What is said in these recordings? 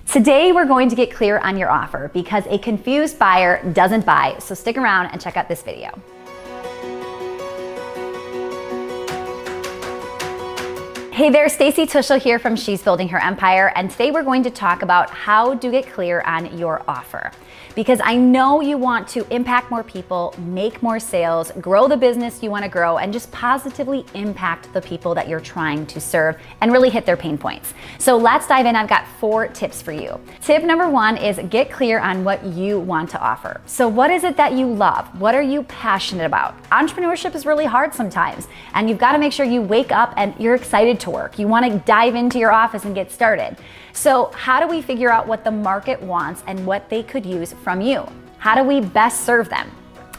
Today, we're going to get clear on your offer because a confused buyer doesn't buy. So stick around and check out this video. Hey there, Stacy Tuschl here from She's Building Her Empire, and today we're going to talk about how to get clear on your offer. Because I know you want to impact more people, make more sales, grow the business you want to grow, and just positively impact the people that you're trying to serve and really hit their pain points. So let's dive in. I've got 4 tips for you. Tip number 1 is get clear on what you want to offer. So what is it that you love? What are you passionate about? Entrepreneurship is really hard sometimes, and you've got to make sure you wake up and you're excited to work. You want to dive into your office and get started. So how do we figure out what the market wants and what they could use from you? How do we best serve them?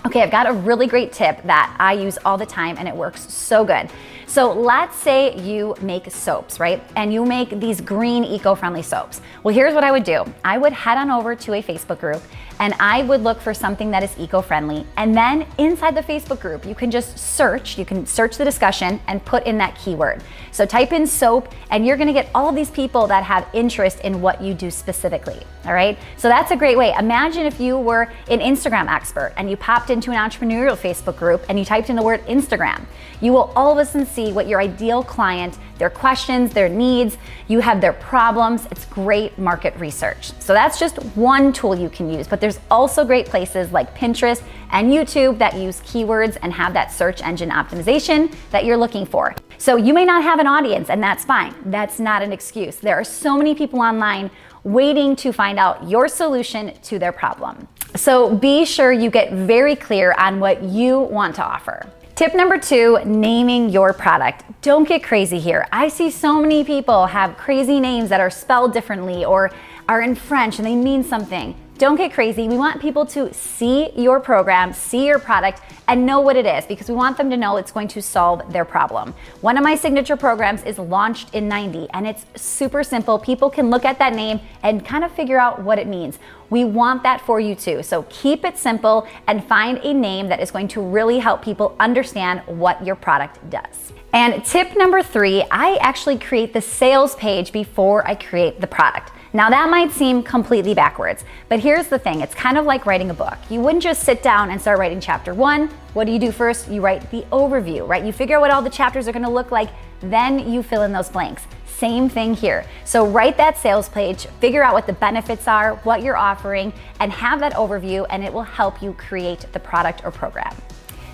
Okay, I've got a really great tip that I use all the time and it works so good. So let's say you make soaps, right? And you make these green eco-friendly soaps. Well, here's what I would do. I would head on over to a Facebook group and I would look for something that is eco-friendly. And then inside the Facebook group, you can just search, you can search the discussion and put in that keyword. So type in soap and you're gonna get all of these people that have interest in what you do specifically, all right? So that's a great way. Imagine if you were an Instagram expert and you popped into an entrepreneurial Facebook group and you typed in the word Instagram. You will all of a sudden see what your ideal client, their questions, their needs, you have their problems. It's great market research. So that's just one tool you can use, but there's also great places like Pinterest and YouTube that use keywords and have that search engine optimization that you're looking for. So you may not have an audience and that's fine. That's not an excuse. There are so many people online waiting to find out your solution to their problem. So be sure you get very clear on what you want to offer. Tip number 2, naming your product. Don't get crazy here. I see so many people have crazy names that are spelled differently or are in French and they mean something. Don't get crazy. We want people to see your program, see your product, and know what it is because we want them to know it's going to solve their problem. One of my signature programs is launched in 90 and it's super simple. People can look at that name and kind of figure out what it means. We want that for you too. So keep it simple and find a name that is going to really help people understand what your product does. And tip number 3, I actually create the sales page before I create the product. Now that might seem completely backwards, but here's the thing, it's kind of like writing a book. You wouldn't just sit down and start writing chapter 1. What do you do first? You write the overview, right? You figure out what all the chapters are gonna look like, then you fill in those blanks. Same thing here. So write that sales page, figure out what the benefits are, what you're offering, and have that overview, and it will help you create the product or program.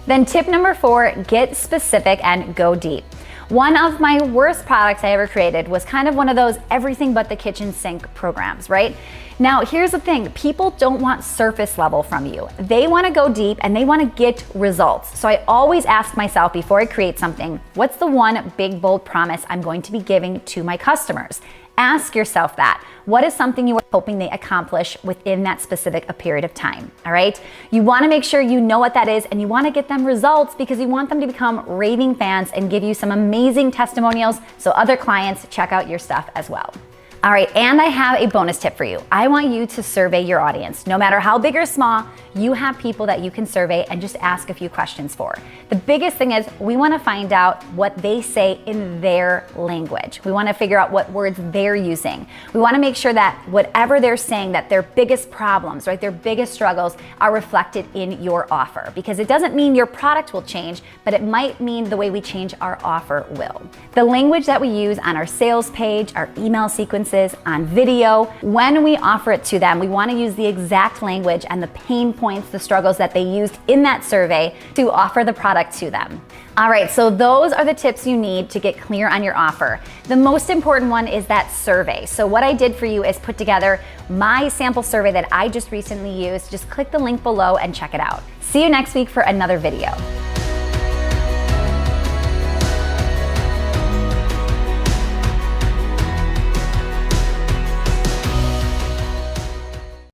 Then tip number 4, get specific and go deep. One of my worst products I ever created was kind of one of those everything but the kitchen sink programs, right? Now, here's the thing, people don't want surface level from you. They wanna go deep and they wanna get results. So I always ask myself before I create something, what's the one big, bold promise I'm going to be giving to my customers? Ask yourself that. What is something you are hoping they accomplish within that specific period of time, all right? You wanna make sure you know what that is and you wanna get them results because you want them to become raving fans and give you some amazing testimonials so other clients check out your stuff as well. All right, and I have a bonus tip for you. I want you to survey your audience. No matter how big or small, you have people that you can survey and just ask a few questions for. The biggest thing is we wanna find out what they say in their language. We wanna figure out what words they're using. We wanna make sure that whatever they're saying, that their biggest problems, right, their biggest struggles are reflected in your offer. Because it doesn't mean your product will change, but it might mean the way we change our offer will. The language that we use on our sales page, our email sequences, on video, when we offer it to them, we want to use the exact language and the pain points, the struggles that they used in that survey to offer the product to them. All right, so those are the tips you need to get clear on your offer. The most important one is that survey. So what I did for you is put together my sample survey that I just recently used. Just click the link below and check it out. See you next week for another video.